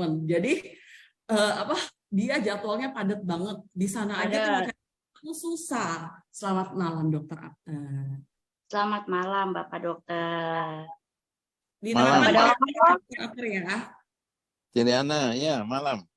teman-teman. Jadi dia jadwalnya padat banget. Di sana aja tuh makanya susah. Selamat malam Dokter Apter. Selamat malam Bapak Dokter. Malam. Dokter Apter ya. Ciliana, ya malam.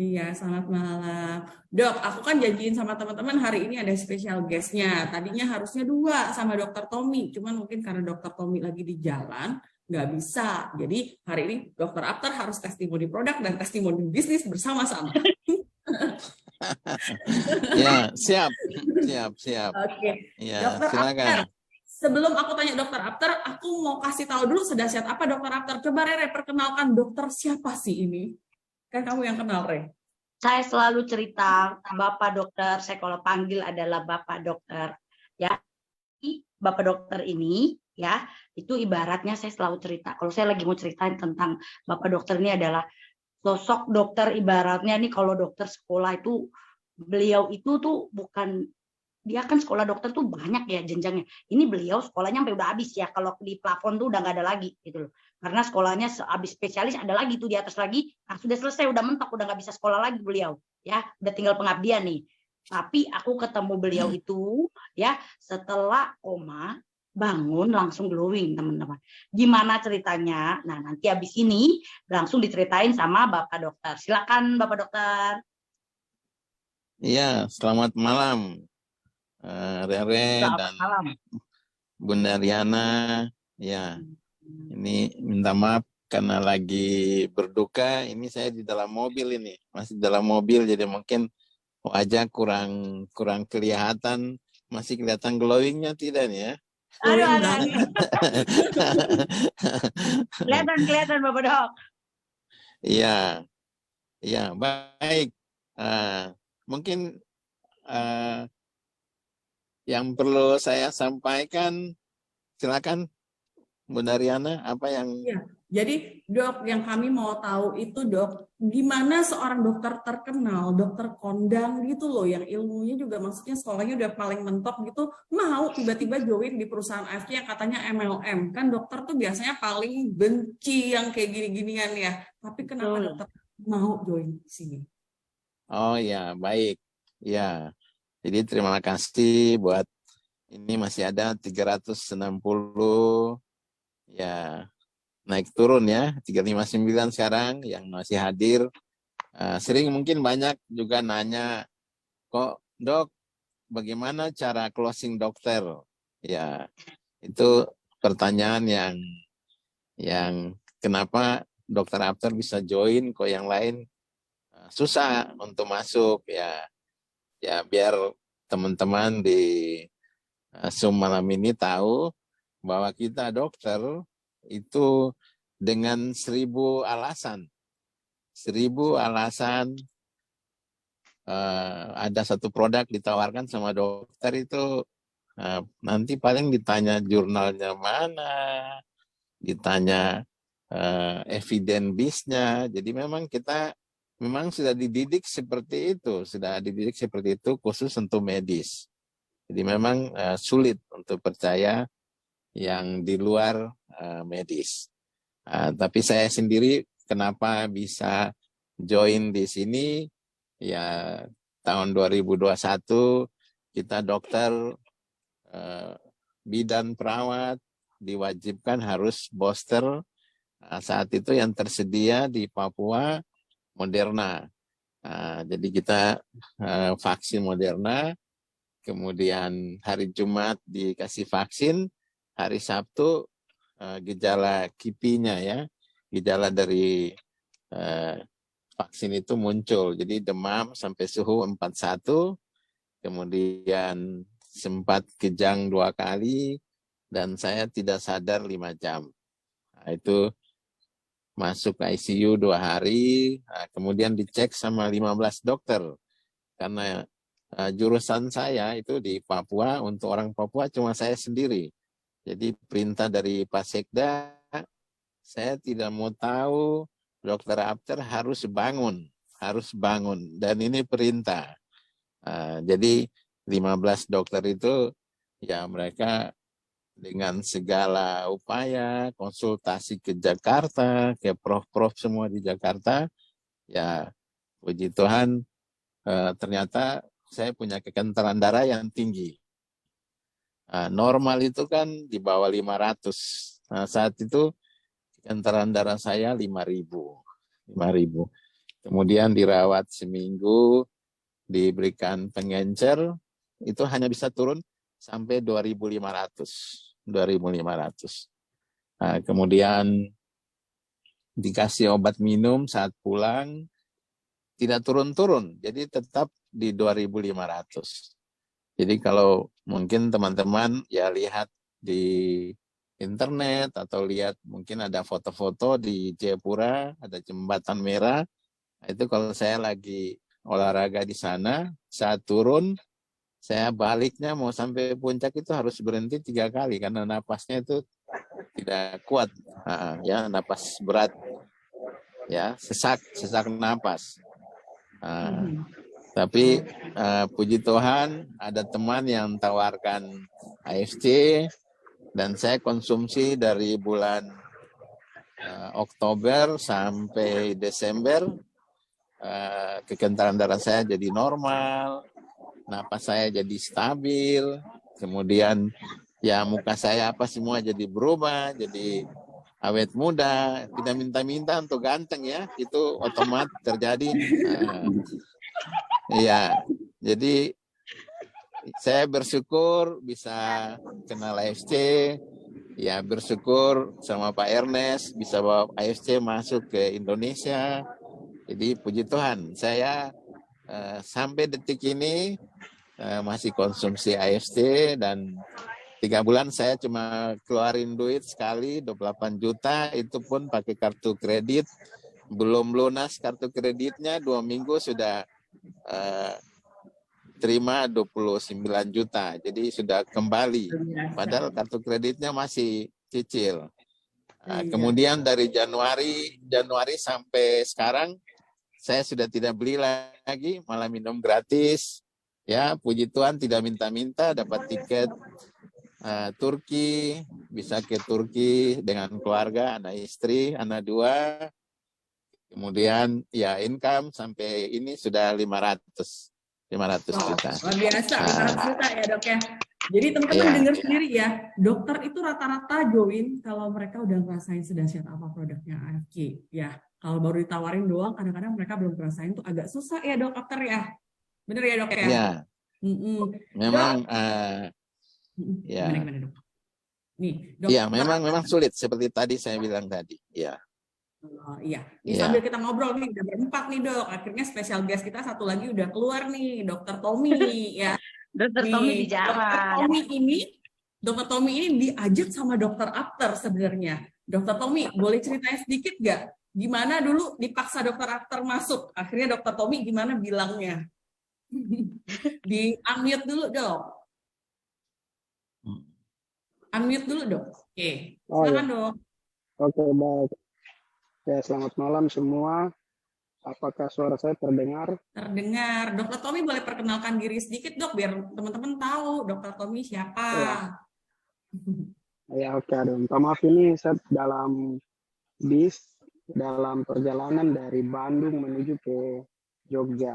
Iya, selamat malam. Dok, aku kan janjiin sama teman-teman hari ini ada special guest-nya. Tadinya harusnya 2 sama Dokter Tommy, cuman mungkin karena Dokter Tommy lagi di jalan, nggak bisa. Jadi hari ini Dokter Apter harus testimoni produk dan testimoni bisnis bersama-sama. Ya, siap. Oke. Ya, Dokter silakan. Apter, sebelum aku tanya Dokter Apter, aku mau kasih tahu dulu sedahsyat apa Dokter Apter. Coba Rere perkenalkan dokter siapa sih ini? Kan kamu yang kenal, Re. Saya selalu cerita Bapak Dokter, saya kalau panggil adalah Bapak Dokter. Ya, Bapak Dokter ini ya, itu ibaratnya saya selalu cerita. Kalau saya lagi mau ceritain tentang Bapak Dokter ini adalah sosok dokter ibaratnya nih kalau dokter sekolah itu beliau itu tuh bukan dia kan sekolah dokter tuh banyak ya jenjangnya. Ini beliau sekolahnya sampai udah habis ya. Kalau di plafon tuh udah nggak ada lagi gitu loh. Karena sekolahnya habis spesialis ada lagi tuh di atas lagi. Nah sudah selesai udah mentok udah nggak bisa sekolah lagi beliau ya. Udah tinggal pengabdian nih. Tapi aku ketemu beliau itu ya setelah koma bangun langsung glowing teman-teman. Gimana ceritanya? Nah nanti habis ini langsung diceritain sama Bapak Dokter. Silakan Bapak Dokter. Iya, selamat malam. Rere dan Bunda Riana, ya ini minta maaf karena lagi berduka. Ini saya di dalam mobil ini, masih di dalam mobil, jadi mungkin wajah kurang kelihatan, masih kelihatan glowingnya tidak nih ya? Aduh. Kelihatan Bapak Dok. Iya, baik. Mungkin yang perlu saya sampaikan, silakan Bunda Riana, apa yang... Ya, jadi dok, yang kami mau tahu itu dok, gimana seorang dokter terkenal, dokter kondang gitu loh, yang ilmunya juga maksudnya sekolahnya udah paling mentok gitu, mau tiba-tiba join di perusahaan AFC yang katanya MLM. Kan dokter tuh biasanya paling benci yang kayak gini-ginian ya, tapi kenapa dokter mau join di sini? Oh ya, baik. Ya. Jadi terima kasih buat ini masih ada 360 ya naik turun ya 359 sekarang yang masih hadir. Sering mungkin banyak juga nanya, kok dok bagaimana cara closing dokter? Ya itu pertanyaan yang kenapa Dokter Apter bisa join kok yang lain susah untuk masuk ya. Ya biar teman-teman di Zoom malam ini tahu bahwa kita dokter itu dengan 1000 alasan. 1000 alasan ada satu produk ditawarkan sama dokter itu nanti paling ditanya jurnalnya mana, ditanya evidence base-nya. Jadi memang kita sudah dididik seperti itu, khusus untuk medis. Jadi memang sulit untuk percaya yang di luar medis. Tapi saya sendiri kenapa bisa join di sini? Ya tahun 2021 kita dokter bidan perawat diwajibkan harus booster. Saat itu yang tersedia di Papua Moderna. Jadi kita vaksin Moderna, kemudian hari Jumat dikasih vaksin, hari Sabtu gejala KIPI-nya ya, gejala dari vaksin itu muncul. Jadi demam sampai suhu 41, kemudian sempat kejang 2 kali, dan saya tidak sadar 5 jam. Itu masuk ICU 2 hari, kemudian dicek sama 15 dokter. Karena jurusan saya itu di Papua, untuk orang Papua cuma saya sendiri. Jadi perintah dari Pak Sekda, saya tidak mau tahu, Dokter Apter harus bangun. Dan ini perintah. Jadi 15 dokter itu, ya mereka dengan segala upaya, konsultasi ke Jakarta, ke prof-prof semua di Jakarta, ya puji Tuhan ternyata saya punya kekentalan darah yang tinggi. Normal itu kan di bawah 500. Nah, saat itu kekentalan darah saya 5.000. Kemudian dirawat seminggu, diberikan pengencer, itu hanya bisa turun sampai 2.500. Nah, kemudian dikasih obat minum saat pulang, tidak turun-turun, jadi tetap di 2.500. Jadi kalau mungkin teman-teman ya lihat di internet atau lihat mungkin ada foto-foto di Jayapura, ada jembatan merah, itu kalau saya lagi olahraga di sana, saat turun, saya baliknya mau sampai puncak itu harus berhenti 3 kali karena napasnya itu tidak kuat, ya napas berat, ya sesak napas. Tapi puji Tuhan ada teman yang tawarkan AFC dan saya konsumsi dari bulan Oktober sampai Desember, kekentalan darah saya jadi normal, napas saya jadi stabil, kemudian ya muka saya apa semua jadi berubah, jadi awet muda, tidak minta-minta untuk ganteng ya, itu otomatis terjadi. Iya, jadi saya bersyukur bisa kenal AFC, ya bersyukur sama Pak Ernest bisa bawa AFC masuk ke Indonesia. Jadi puji Tuhan, saya sampai detik ini masih konsumsi AFC dan 3 bulan saya cuma keluarin duit sekali 28 juta, itu pun pakai kartu kredit, belum lunas kartu kreditnya 2 minggu sudah terima 29 juta, jadi sudah kembali, padahal kartu kreditnya masih cicil. Kemudian dari Januari sampai sekarang saya sudah tidak beli lagi, malah minum gratis. Ya, puji Tuhan tidak minta-minta, dapat tiket Turki, bisa ke Turki dengan keluarga, anak istri, anak 2. Kemudian ya income sampai ini sudah 500 juta. Luar biasa, 500 juta ya dok ya. Jadi teman-teman dengar sendiri ya, dokter itu rata-rata join kalau mereka udah ngerasain sedahsyat apa produknya AFK. Ya, kalau baru ditawarin doang, kadang-kadang mereka belum ngerasain tuh agak susah ya dokter ya. Bener ya dok ya? Iya. Memang ya. Gimana, dok? Nih, dok. Iya, memang sulit seperti tadi saya bilang tadi. Iya. Iya. Sambil kita ngobrol nih, udah berempat nih dok. Akhirnya spesial guest kita satu lagi udah keluar nih, Dokter Tommy ya. Dokter Tommy di jalan. Dokter Tommy ini diajak sama Dokter Apter sebenarnya. Dokter Tommy, boleh ceritain sedikit nggak? Gimana dulu dipaksa Dokter Apter masuk? Akhirnya Dokter Tommy gimana bilangnya? Di unmute dulu dok. Unmute dulu dok. Oke, silakan dok. Oke, baik. Ya, selamat malam semua. Apakah suara saya terdengar? Terdengar. Dokter Tommy boleh perkenalkan diri sedikit dok, biar teman-teman tahu Dokter Tommy siapa. Ya oke. Minta maaf, ini saya dalam bis, dalam perjalanan dari Bandung menuju ke Jogja.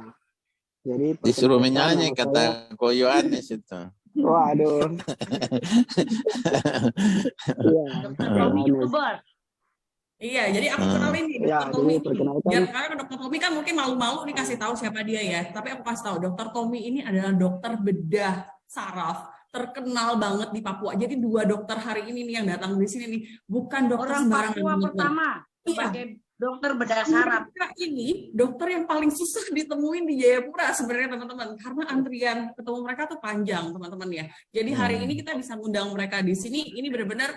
Jadi disuruh menyanyi kata Koyoanes itu. Waduh. Dokter Tommy YouTuber. Iya, jadi aku kenalin nih Dokter Tommy. Biar karena Dokter Tommy kan mungkin malu-malu dikasih tahu siapa dia ya. Tapi aku kasih tahu, Dokter Tommy ini adalah dokter bedah saraf terkenal banget di Papua. Jadi 2 dokter hari ini nih yang datang di sini nih, bukan dokter orang sembarangan. Papua pertama sebagai dokter bedah saraf. Ini dokter yang paling susah ditemuin di Jayapura sebenarnya teman-teman, karena antrian ketemu mereka tuh panjang teman-teman ya. Jadi hari ini kita bisa ngundang mereka di sini, ini benar-benar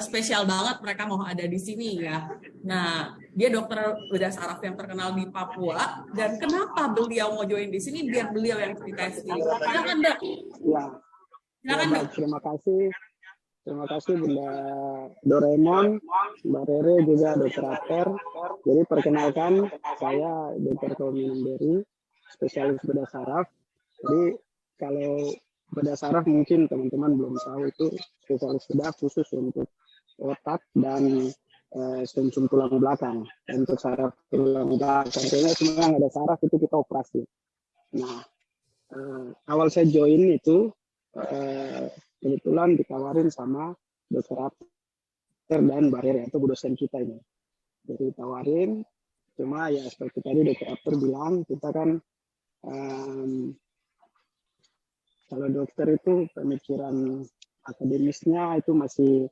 spesial banget mereka mau ada di sini ya. Nah, dia dokter bedah saraf yang terkenal di Papua, dan kenapa beliau mau join di sini biar beliau yang cerita sendiri. Silakan dok. Ya. Silakan dok. Terima kasih. Terima kasih Bunda Doraemon, Mbak Rere, juga Dokter Apter. Jadi perkenalkan, saya Dr. Tommy Namberi, spesialis bedah saraf. Jadi kalau bedah saraf mungkin teman-teman belum tahu, itu spesialis bedah khusus untuk otak dan sumsum tulang belakang. Untuk saraf tulang belakang, kayaknya semua yang ada saraf itu kita operasi. Nah, awal saya join itu kebetulan ditawarin sama dokter Apter dan Barer, itu dosen kita ini. Jadi ditawarin, cuma ya seperti tadi dokter Apter bilang, kita kan kalau dokter itu pemikiran akademisnya itu masih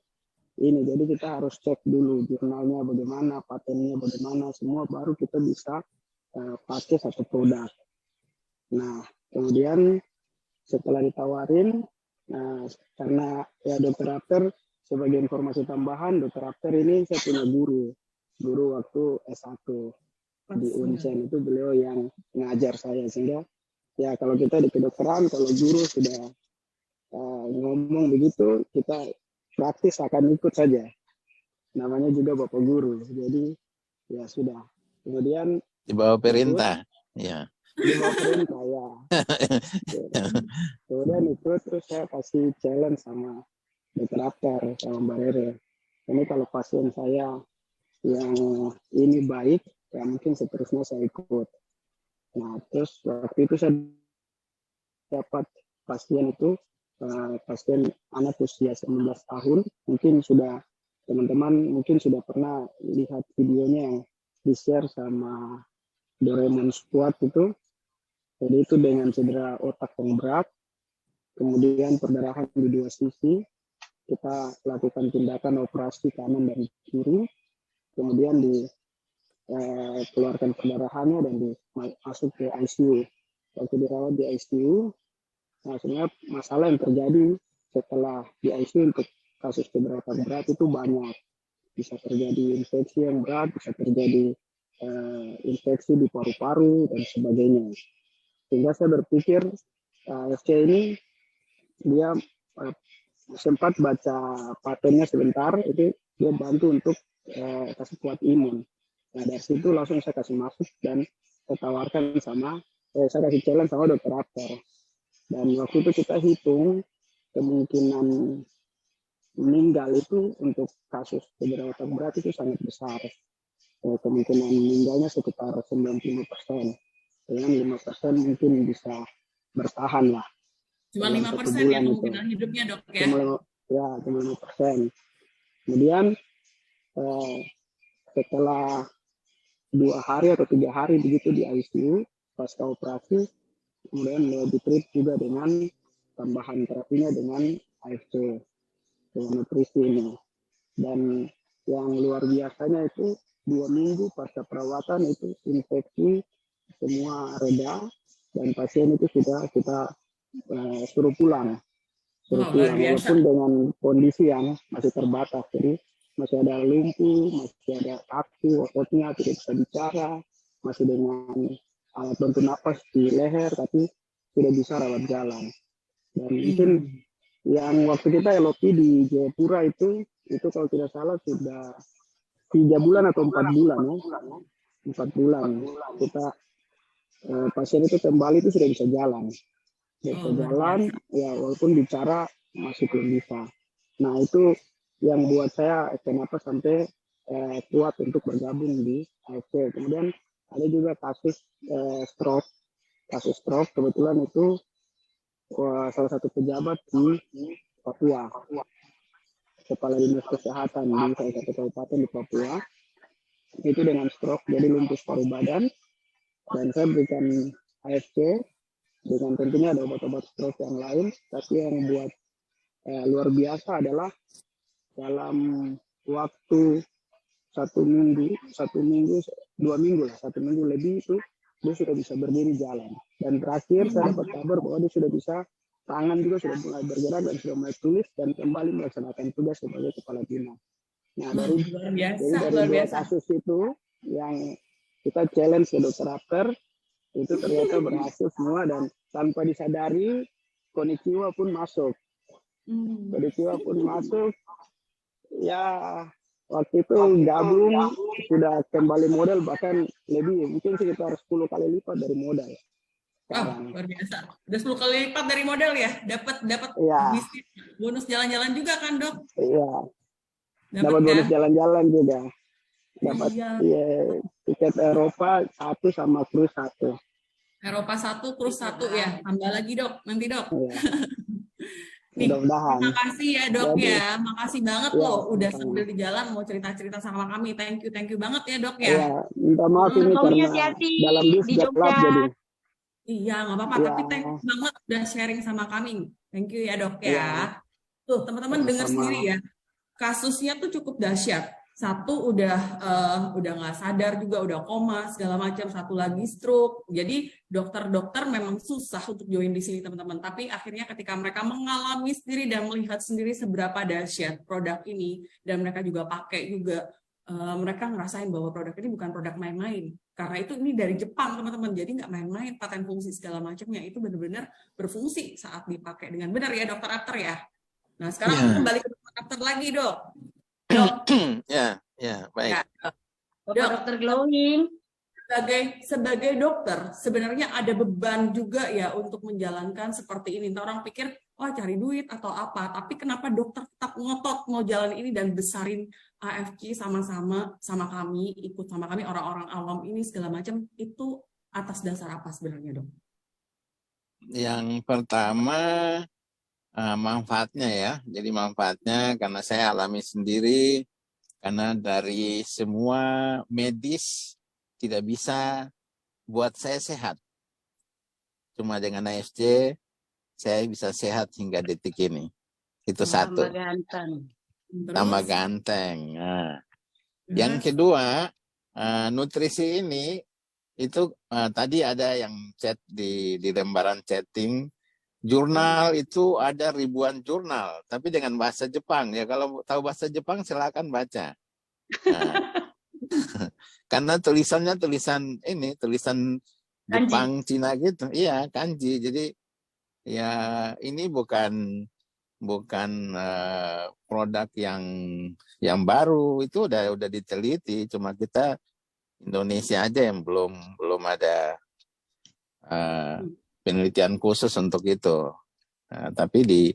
ini, jadi kita harus cek dulu jurnalnya bagaimana, patennya bagaimana, semua baru kita bisa pakai satu produk. Nah, kemudian setelah ditawarin, karena ya dokter Apter, sebagai informasi tambahan, dokter Apter ini saya punya guru waktu S1 di Uncen, itu beliau yang ngajar saya, sehingga ya kalau kita di kedokteran, kalau guru sudah ngomong begitu, kita praktis akan ikut saja. Namanya juga Bapak Guru. Jadi ya sudah. Kemudian di bawah perintah. Ya. Di bawah perintah ya. Kemudian ikut, terus saya kasih challenge sama dokter Apter, sama Mbak Rere. Ini kalau pasien saya yang ini baik, ya mungkin seterusnya saya ikut. Nah, terus waktu itu saya dapat pasien itu, pasien anak usia 19 tahun, mungkin sudah teman-teman mungkin sudah pernah lihat videonya yang di-share sama Doraemon Squad itu. Jadi itu dengan cedera otak yang berat, kemudian perdarahan di dua sisi, kita lakukan tindakan operasi kanan dan kiri, kemudian dikeluarkan perdarahannya dan masuk ke ICU. Waktu dirawat di ICU, nah sebenarnya masalah yang terjadi setelah di ICU untuk kasus cedera otak berat itu banyak. Bisa terjadi infeksi yang berat, bisa terjadi infeksi di paru-paru dan sebagainya. Sehingga saya berpikir FC ini dia sempat baca patennya sebentar, itu dia bantu untuk kasih kuat imun. Nah dari situ langsung saya kasih masuk dan saya tawarkan saya kasih challenge sama dokter Apter. Dan waktu itu kita hitung kemungkinan meninggal itu untuk kasus cedera otak berat itu sangat besar. Kemungkinan meninggalnya sekitar 95%. Dengan 5% mungkin bisa bertahan lah. Cuma 5% ya kemungkinan hidupnya, Dok ya? Cuma 5%. Kemudian setelah 2 hari atau 3 hari begitu di ICU pasca operasi, kemudian ditreat juga dengan tambahan terapinya dengan AFC, dengan nutrisi ini. Dan yang luar biasanya itu 2 minggu pasca perawatan itu infeksi semua reda dan pasien itu sudah kita suruh pulang. Walaupun dengan kondisi yang masih terbatas, jadi masih ada lumpuh, masih ada kaku, ototnya tidak bisa bicara, masih dengan alat bantu napas di leher, tapi sudah bisa rawat jalan. Dan mungkin yang waktu kita LOP di Jayapura itu kalau tidak salah sudah 3 bulan atau 4 bulan ya. 4 bulan kita pasien itu kembali itu sudah bisa jalan. Bisa jalan, ya walaupun bicara masih belum bisa. Nah itu yang buat saya kenapa sampai kuat untuk bergabung di AFC. Kemudian ada juga kasus stroke. Kasus stroke kebetulan itu salah satu pejabat di Papua. Kepala Dinas Kesehatan di salah satu kabupaten di Papua. Itu dengan stroke, jadi lumpuh paru badan. Dan saya berikan AFC dengan tentunya ada obat-obat stroke yang lain, tapi yang buat luar biasa adalah dalam waktu 1 minggu, 2 minggu lah, 1 minggu lebih itu dia sudah bisa berdiri jalan. Dan terakhir saya dapat kabar bahwa dia sudah bisa, tangan juga sudah mulai bergerak dan sudah mulai tulis dan kembali melaksanakan tugas sebagai kepala dinas. Nah dari dua kasus itu yang kita challenge ke dokter Apter, itu ternyata berhasil semua dan tanpa disadari Konichiwa pun masuk. Konichiwa pun masuk. Ya waktu itu gabung sudah kembali modal bahkan lebih, mungkin sekitar 10 kali lipat dari modal. sekarang. luar biasa. Udah 10 kali lipat dari modal ya. Dapat Iya, bisnis bonus jalan-jalan juga kan, Dok? iya. Dapat Dapat ya? bonus jalan-jalan juga. Dapat Iya. ya, tiket Eropa 1 sama cruise 1. Eropa 1, cruise 1 ya. Tambah lagi, Dok. Nanti, Dok. Iya, Nih, mudah-mudahan. terima kasih ya, Dok Jadi, ya. Makasih banget ya, loh udah sama-sama. sambil di jalan mau cerita-cerita sama kami. Thank you banget ya, Dok ya. Iya, minta maaf ini Kamunya karena hati-hati dalam bis di gelap Jogja. jadi. Iya, nggak apa-apa. Iya, Tapi thank you banget udah sharing sama kami. Thank you ya, Dok iya, ya. Tuh, teman-teman dengar sama-sama. sendiri ya. Kasusnya tuh cukup dahsyat. Satu udah nggak sadar juga, udah koma segala macam. Satu lagi stroke. Jadi dokter-dokter memang susah untuk join di sini teman-teman. Tapi akhirnya ketika mereka mengalami sendiri dan melihat sendiri seberapa dahsyat produk ini dan mereka juga pakai juga, mereka ngerasain bahwa produk ini bukan produk main-main. Karena itu ini dari Jepang teman-teman. Jadi nggak main-main, paten fungsi segala macamnya itu benar-benar berfungsi saat dipakai dengan benar ya dokter Apter ya. Nah sekarang Ya. kembali ke dokter Apter lagi dok. Dok, Ya, baik. ya. Dokter glowing. Sebagai dokter sebenarnya ada beban juga ya untuk menjalankan seperti ini. Entah orang pikir wah cari duit atau apa, tapi kenapa dokter tetap ngotot mau jalan ini dan besarin AFC sama-sama sama kami, ikut sama kami orang-orang awam ini segala macam, itu atas dasar apa sebenarnya dok? Yang pertama manfaatnya ya. Jadi manfaatnya karena saya alami sendiri, karena dari semua medis tidak bisa buat saya sehat. Cuma dengan AFC saya bisa sehat hingga detik ini. Itu satu. Tambah ganteng. Tambah ganteng. Nah. Yang kedua, nutrisi ini itu tadi ada yang chat di lembaran chatting. Jurnal itu ada ribuan jurnal, tapi dengan bahasa Jepang ya. Kalau tahu bahasa Jepang silakan baca. Nah, karena tulisannya tulisan Jepang, Cina gitu. Iya, kanji. Jadi ya ini bukan produk yang baru, itu udah diteliti. Cuma kita Indonesia aja yang belum ada penelitian khusus untuk itu. Nah, tapi di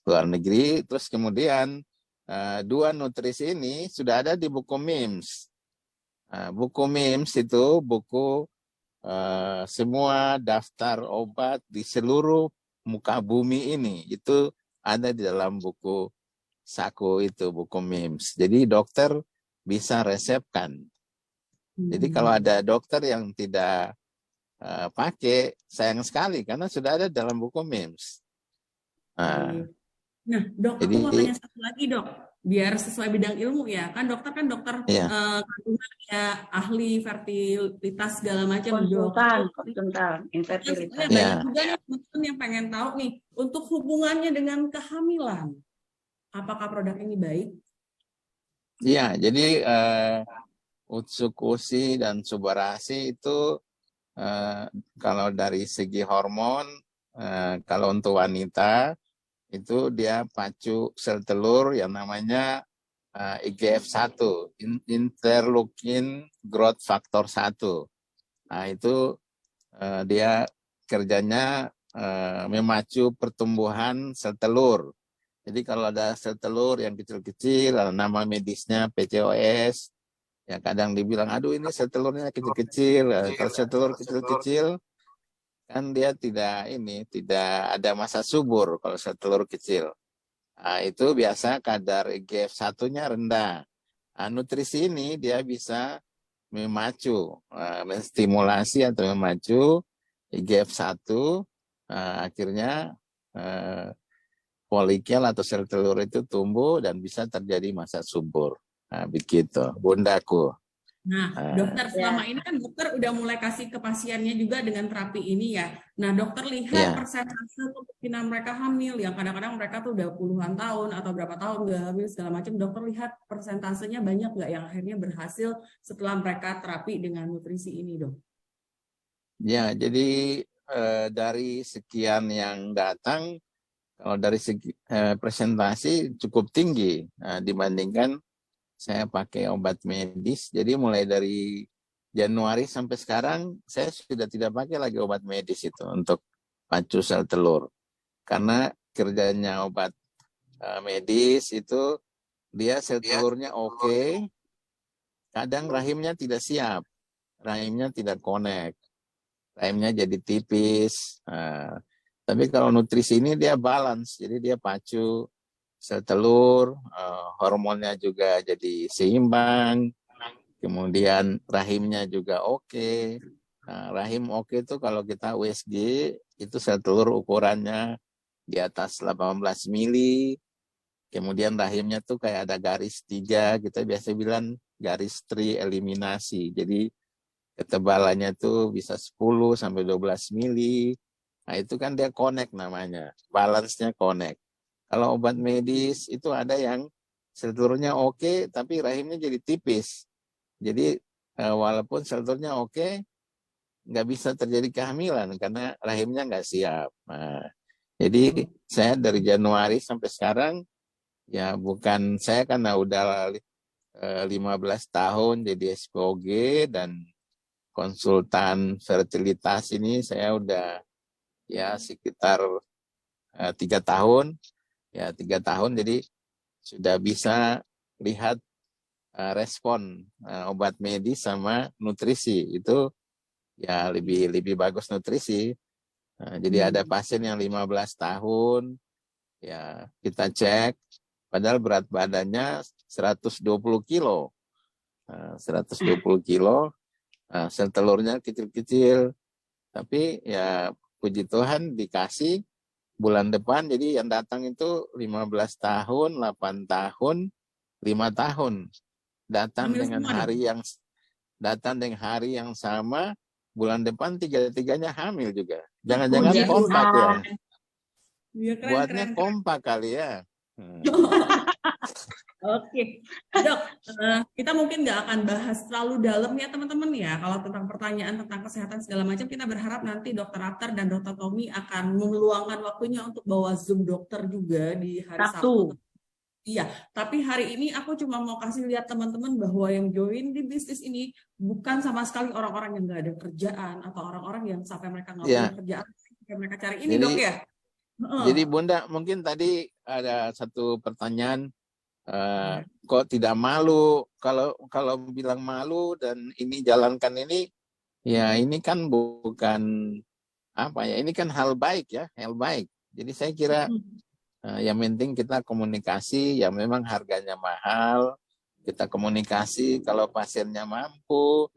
luar negeri, terus kemudian dua nutrisi ini sudah ada di buku MIMS. Buku MIMS itu buku semua daftar obat di seluruh muka bumi ini. Itu ada di dalam buku saku itu, buku MIMS. Jadi dokter bisa resepkan. Jadi kalau ada dokter yang tidak pakai, sayang sekali karena sudah ada dalam buku MIMS. Nah, dok, aku mau tanya satu lagi dok, biar sesuai bidang ilmu ya. Kan dokter kandungan ya, ahli fertilitas segala macam. Konsultan, infertilitas. Banyak juga nih teman-teman yang pengen tahu nih, untuk hubungannya dengan kehamilan, apakah produk ini baik? Iya, jadi Utsukushi dan Subarasi itu kalau dari segi hormon, kalau untuk wanita itu dia pacu sel telur yang namanya IGF-1, interleukin growth factor 1. Nah itu dia kerjanya memacu pertumbuhan sel telur. Jadi kalau ada sel telur yang kecil-kecil, nama medisnya PCOS, ya kadang dibilang, aduh ini sel telurnya kecil-kecil. Kalau sel telur kecil-kecil, kan dia tidak ada masa subur kalau sel telur kecil. Nah, itu biasa kadar IGF-1-nya rendah. Nah, nutrisi ini dia bisa memacu, menstimulasi atau memacu IGF-1, akhirnya folikel atau sel telur itu tumbuh dan bisa terjadi masa subur. Nah, begitu, bundaku. Nah, dokter selama ini kan dokter udah mulai kasih ke pasiennya juga dengan terapi ini ya. Nah, dokter lihat persentase kemungkinan mereka hamil, yang kadang-kadang mereka tuh udah puluhan tahun atau berapa tahun nggak hamil segala macam. Dokter lihat persentasenya banyak nggak yang akhirnya berhasil setelah mereka terapi dengan nutrisi ini, dok? Ya, jadi dari sekian yang datang, kalau dari segi presentasi cukup tinggi dibandingkan saya pakai obat medis. Jadi mulai dari Januari sampai sekarang saya sudah tidak pakai lagi obat medis itu untuk pacu sel telur. Karena kerjanya obat medis itu dia sel telurnya oke, kadang rahimnya tidak siap, rahimnya tidak connect, rahimnya jadi tipis. Tapi kalau nutrisi ini dia balance, jadi dia pacu sel telur, hormonnya juga jadi seimbang, kemudian rahimnya juga oke. Nah, rahim oke itu kalau kita USG itu sel telur ukurannya di atas 18 mili, kemudian rahimnya tuh kayak ada garis 3, kita biasa bilang garis tri eliminasi. Jadi ketebalannya tuh bisa 10 sampai 12 mili. Nah, itu kan dia connect namanya, balance-nya connect. Kalau obat medis itu ada yang sel telurnya oke, tapi rahimnya jadi tipis. Jadi walaupun sel telurnya oke, nggak bisa terjadi kehamilan karena rahimnya nggak siap. Nah, jadi saya dari Januari sampai sekarang, ya bukan saya karena udah 15 tahun jadi SPOG dan konsultan fertilitas ini saya udah ya sekitar 3 tahun. Ya 3 tahun jadi sudah bisa lihat respon obat medis sama nutrisi. Itu ya lebih bagus nutrisi. Jadi ada pasien yang 15 tahun, ya kita cek, padahal berat badannya 120 kilo. 120 kilo, sel telurnya kecil-kecil. Tapi ya puji Tuhan dikasih bulan depan, jadi yang datang itu 15 tahun, 8 tahun, 5 tahun. Datang dengan hari yang sama, bulan depan 3-3-nya hamil juga. Jangan-jangan kompak ya. Ya, Buatnya kompak kali ya. Oke, Dok, kita mungkin nggak akan bahas terlalu dalam ya teman-teman ya. Kalau tentang pertanyaan tentang kesehatan segala macam, kita berharap nanti Dokter Akhtar dan Dokter Tommy akan meluangkan waktunya untuk bawa Zoom dokter juga di hari Sabtu. Iya, tapi hari ini aku cuma mau kasih lihat teman-teman bahwa yang join di bisnis ini bukan sama sekali orang-orang yang nggak ada kerjaan atau orang-orang yang sampai mereka nggak punya kerjaan, sampai mereka cari ini, Dok ya. Jadi Bunda, mungkin tadi ada satu pertanyaan, kok tidak malu? Kalau bilang malu dan ini jalankan ini, ya ini kan bukan apa ya? Ini kan hal baik ya, hal baik. Jadi saya kira yang penting kita komunikasi, yang memang harganya mahal, kita komunikasi. Kalau pasiennya mampu,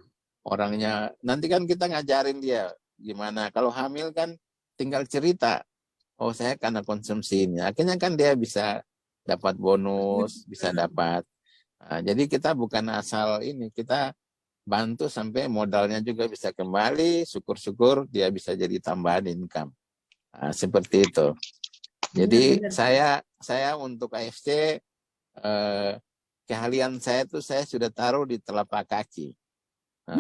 orangnya nanti kan kita ngajarin dia gimana. Kalau hamil kan tinggal cerita, oh saya karena konsumsi ini. Akhirnya kan dia bisa dapat bonus, bisa dapat. Nah, jadi kita bukan asal ini, kita bantu sampai modalnya juga bisa kembali, syukur-syukur dia bisa jadi tambahan income. Nah, seperti itu. Jadi saya untuk AFC, keahlian saya tuh saya sudah taruh di telapak kaki. Nah,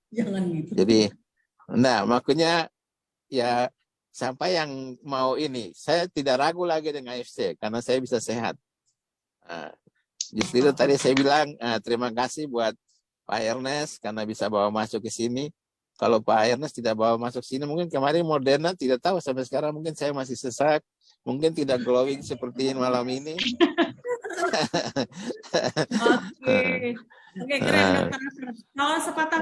jangan gitu. Jadi, makanya ya siapa yang mau ini, saya tidak ragu lagi dengan AFC karena saya bisa sehat. Justru itu tadi saya bilang terima kasih buat Pak Ernest karena bisa bawa masuk ke sini. Kalau Pak Ernest tidak bawa masuk sini, mungkin kemarin Moderna tidak tahu sampai sekarang, mungkin saya masih sesak, mungkin tidak glowing seperti malam ini. Oke, keren Dokter. Kalau sepatah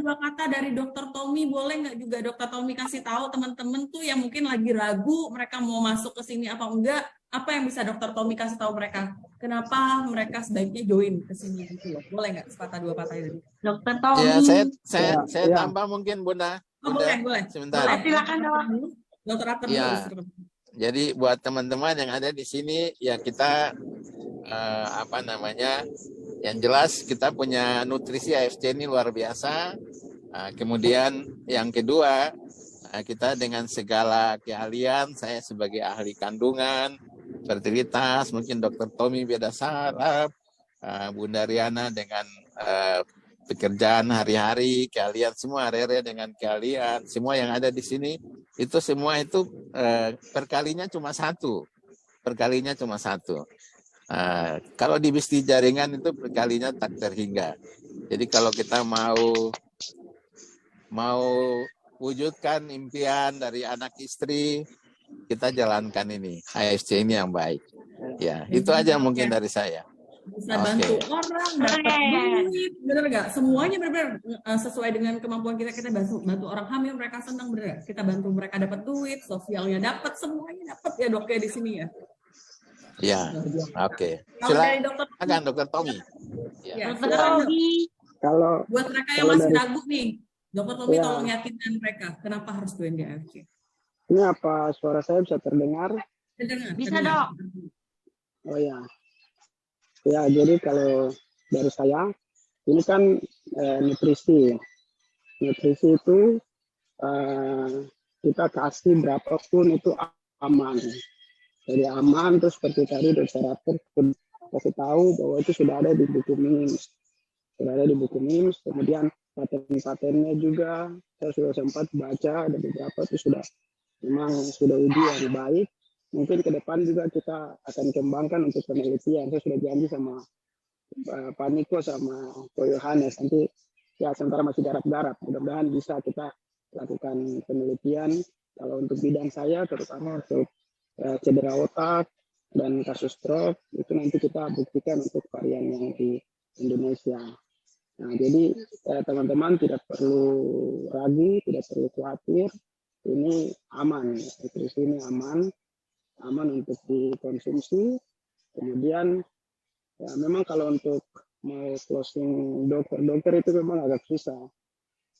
dua kata dari Dokter Tommy, boleh nggak juga Dokter Tommy kasih tahu teman-teman tuh yang mungkin lagi ragu mereka mau masuk ke sini apa enggak, apa yang bisa Dokter Tommy kasih tahu mereka? Kenapa mereka sebaiknya join ke sini gitu loh? Boleh nggak sepatah dua kata itu? Dokter Tommy. Ya, saya tambah mungkin Bunda. Boleh. Sebentar. Silakan Dok. Dokter Akhtar dulu. Jadi buat teman-teman yang ada di sini, ya kita yang jelas kita punya nutrisi AFC ini luar biasa. Kemudian yang kedua, kita dengan segala keahlian, saya sebagai ahli kandungan, fertilitas, mungkin Dokter Tommy beda saraf, Bunda Riana dengan pekerjaan hari-hari, keahlian semua, Rere dengan keahlian, semua yang ada di sini, itu semua itu perkalinya cuma satu. Kalau di bisnis jaringan itu perkalinya tak terhingga. Jadi kalau kita mau wujudkan impian dari anak istri, kita jalankan ini, AFC ini yang baik. Ya, itu aja mungkin dari saya. Bisa bantu orang, dapat duit, bener nggak? Semuanya bener-bener sesuai dengan kemampuan kita. Kita bantu orang hamil, mereka senang, bener. Kita bantu mereka dapat duit, sosialnya dapat, semuanya dapat ya dok ya di sini ya. Ya, oke. Silakan Dokter Tommy. Ya, Dokter Tommy. Kalau buat mereka yang masih ragu nih, Dokter Tommy tolong yakinkan mereka kenapa harus join di AFC. Ini apa suara saya bisa terdengar? Bisa dok. Oh ya. Ya, jadi kalau dari saya, ini kan nutrisi. Nutrisi itu kita kasih berapapun itu aman. Jadi aman, terus seperti tadi dokter kasih tahu bahwa itu sudah ada di buku MIMS. Sudah ada di buku MIMS, kemudian paten-patennya juga, saya sudah sempat baca, ada beberapa itu memang sudah uji yang baik. Mungkin ke depan juga kita akan kembangkan untuk penelitian. Saya sudah janji sama Pak Niko sama Ko Yohanes. Nanti ya sementara masih garap-garap. Mudah-mudahan bisa kita lakukan penelitian. Kalau untuk bidang saya, terutama untuk cedera otak dan kasus stroke, itu nanti kita buktikan untuk varian yang di Indonesia. Nah, jadi teman-teman tidak perlu ragu, tidak perlu khawatir. Ini aman, nutrisi ini aman untuk dikonsumsi. Kemudian ya memang kalau untuk mau closing dokter itu memang agak susah.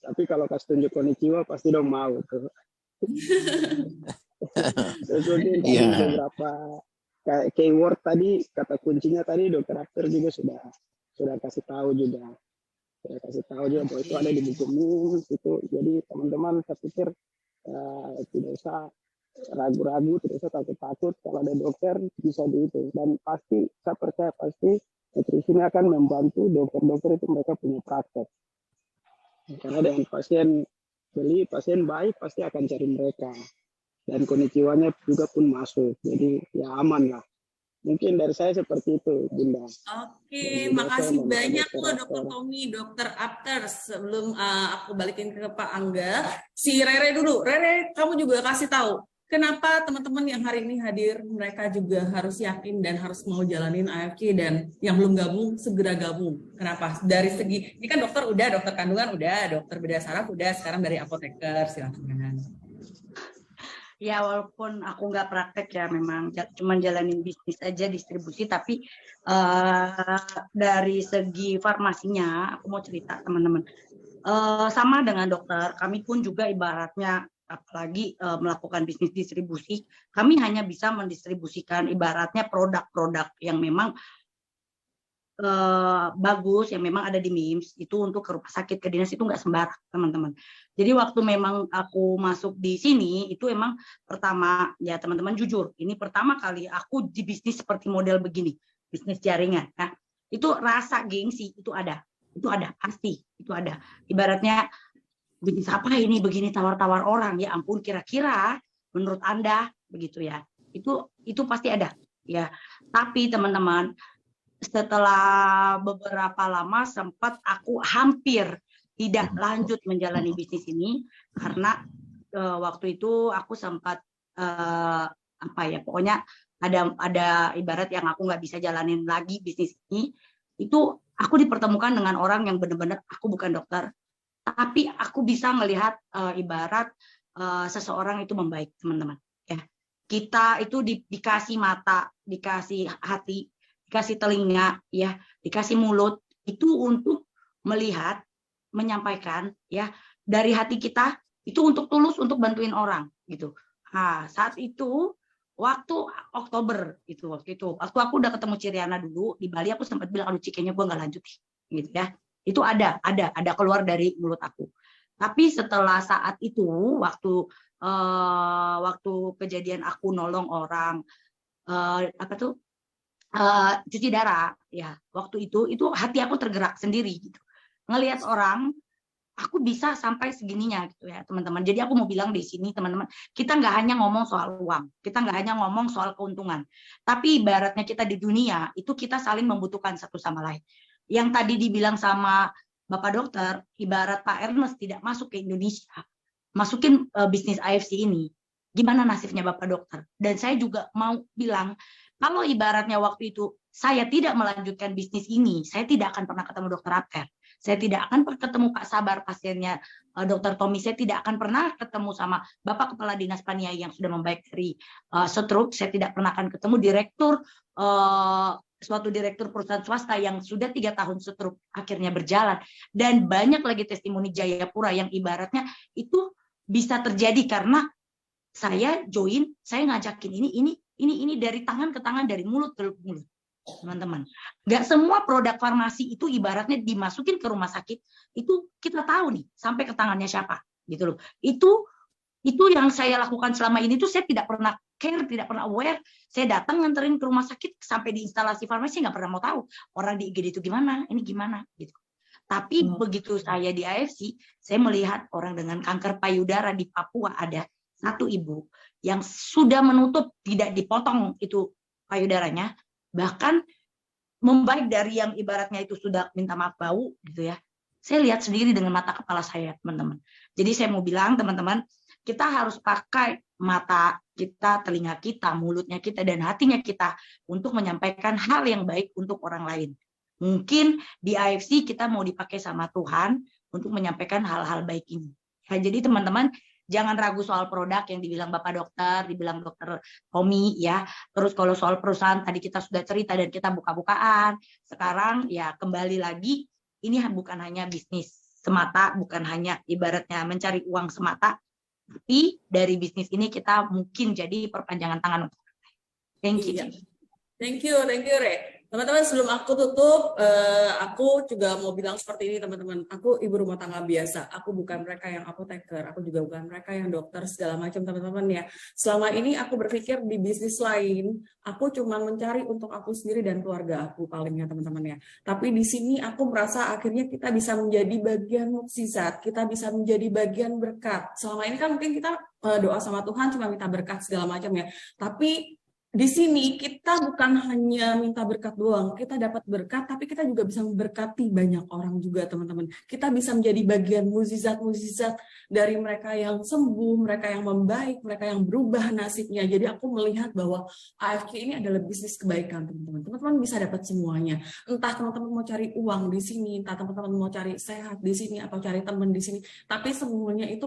Tapi kalau kasih tunjuk konnichiwa pasti dong mau tuh. Terus mungkin beberapa keyword tadi, kata kuncinya tadi dokter After juga sudah kasih tahu juga. Saya kasih tahu juga bahwa itu ada di buku MIMS itu. Jadi teman-teman saya pikir tidak usah ragu-ragu, tidak usah takut-takut, kalau ada dokter bisa dihitung. Dan pasti saya percaya pasti nutrisi ini akan membantu dokter-dokter itu, mereka punya praktek. Karena dengan pasien baik pasti akan cari mereka, dan konnichiwanya juga pun masuk, jadi ya aman lah. Mungkin dari saya seperti itu, Bunda. Oke, makasih banyak loh Dokter Tommy, Dokter After. Sebelum aku balikin ke Pak Angga, si Rere dulu. Rere, kamu juga kasih tahu kenapa teman-teman yang hari ini hadir, mereka juga harus yakin dan harus mau jalanin AFC, dan yang belum gabung, segera gabung. Kenapa? Dari segi, ini kan dokter udah, dokter kandungan udah, dokter bedah saraf udah, sekarang dari apoteker, silakan. Ya, walaupun aku nggak praktek ya, memang cuma jalanin bisnis aja, distribusi, tapi dari segi farmasinya, aku mau cerita teman-teman. Sama dengan dokter, kami pun juga ibaratnya, apalagi melakukan bisnis distribusi, kami hanya bisa mendistribusikan ibaratnya produk-produk yang memang bagus, yang memang ada di MIMS, itu untuk ke rumah sakit, ke dinas, itu nggak sembarang teman-teman. Jadi waktu memang aku masuk di sini, itu emang pertama, ya teman-teman jujur, ini pertama kali aku di bisnis seperti model begini, bisnis jaringan. Nah, itu rasa gengsi, itu ada, pasti, itu ada. Ibaratnya, bisnis apa ini, begini tawar-tawar orang, ya ampun, kira-kira menurut Anda, begitu ya, itu pasti ada. Ya, tapi teman-teman, setelah beberapa lama sempat aku hampir tidak lanjut menjalani bisnis ini karena waktu itu aku sempat pokoknya ada ibarat yang aku nggak bisa jalanin lagi bisnis ini. Itu aku dipertemukan dengan orang yang benar-benar, aku bukan dokter, tapi aku bisa melihat ibarat seseorang itu membaik, teman-teman. Ya, kita itu dikasih mata, dikasih hati, dikasih telinga, ya, dikasih mulut, itu untuk melihat, menyampaikan, ya, dari hati kita, itu untuk tulus, untuk bantuin orang, gitu. Nah, saat itu, waktu Oktober, waktu aku udah ketemu Ciriana dulu, di Bali aku sempat bilang, aduh kayaknya gue nggak lanjut, gitu ya. Itu ada keluar dari mulut aku. Tapi setelah saat itu, waktu kejadian aku nolong orang, cuci darah, ya, waktu itu hati aku tergerak sendiri gitu, ngelihat orang, aku bisa sampai segininya gitu ya teman-teman. Jadi aku mau bilang di sini teman-teman, kita nggak hanya ngomong soal uang, kita nggak hanya ngomong soal keuntungan, tapi ibaratnya kita di dunia itu kita saling membutuhkan satu sama lain. Yang tadi dibilang sama Bapak dokter, ibarat Pak Ernest tidak masuk ke Indonesia, masukin bisnis AFC ini, gimana nasibnya Bapak dokter? Dan saya juga mau bilang, kalau ibaratnya waktu itu saya tidak melanjutkan bisnis ini, saya tidak akan pernah ketemu dokter Abter. Saya tidak akan pernah ketemu Pak Sabar, pasiennya dokter Tommy. Saya tidak akan pernah ketemu sama Bapak Kepala Dinas Paniai yang sudah membaik dari stroke. Saya tidak pernah akan ketemu suatu direktur perusahaan swasta yang sudah 3 tahun stroke akhirnya berjalan. Dan banyak lagi testimoni Jayapura yang ibaratnya itu bisa terjadi karena saya join, saya ngajakin ini dari tangan ke tangan, dari mulut ke mulut, teman-teman. Nggak semua produk farmasi itu ibaratnya dimasukin ke rumah sakit, itu kita tahu nih sampai ke tangannya siapa, gitu loh. Itu yang saya lakukan selama ini tuh saya tidak pernah care, tidak pernah aware. Saya datang nganterin ke rumah sakit sampai di instalasi farmasi nggak pernah mau tahu orang di IGD itu gimana, ini gimana, gitu. Tapi begitu saya di AFC, saya melihat orang dengan kanker payudara di Papua ada satu ibu yang sudah menutup, tidak dipotong itu payudaranya, bahkan membaik dari yang ibaratnya itu sudah minta maaf bau gitu ya. Saya lihat sendiri dengan mata kepala saya, teman-teman. Jadi saya mau bilang, teman-teman, kita harus pakai mata kita, telinga kita, mulutnya kita, dan hatinya kita untuk menyampaikan hal yang baik untuk orang lain. Mungkin di AFC kita mau dipakai sama Tuhan untuk menyampaikan hal-hal baik ini. Ya, jadi teman-teman, jangan ragu soal produk yang dibilang Bapak dokter, dibilang dokter Tommy ya. Terus kalau soal perusahaan tadi kita sudah cerita dan kita buka-bukaan. Sekarang ya kembali lagi, ini bukan hanya bisnis semata, bukan hanya ibaratnya mencari uang semata, tapi dari bisnis ini kita mungkin jadi perpanjangan tangan untuk orang lain. Thank you. Thank you Re. Teman-teman, sebelum aku tutup, aku juga mau bilang seperti ini, teman-teman. Aku ibu rumah tangga biasa. Aku bukan mereka yang apoteker. Aku juga bukan mereka yang dokter segala macam, teman-teman ya. Selama ini aku berpikir di bisnis lain, aku cuma mencari untuk aku sendiri dan keluarga aku palingnya, teman-teman ya. Tapi di sini aku merasa akhirnya kita bisa menjadi bagian mukjizat. Kita bisa menjadi bagian berkat. Selama ini kan mungkin kita doa sama Tuhan cuma minta berkat segala macam ya. Tapi di sini kita bukan hanya minta berkat doang, kita dapat berkat, tapi kita juga bisa memberkati banyak orang juga, teman-teman. Kita bisa menjadi bagian mukjizat-mukjizat dari mereka yang sembuh, mereka yang membaik, mereka yang berubah nasibnya. Jadi aku melihat bahwa AFK ini adalah bisnis kebaikan, teman-teman. Teman-teman bisa dapat semuanya. Entah teman-teman mau cari uang di sini, entah teman-teman mau cari sehat di sini, atau cari teman di sini. Tapi semuanya itu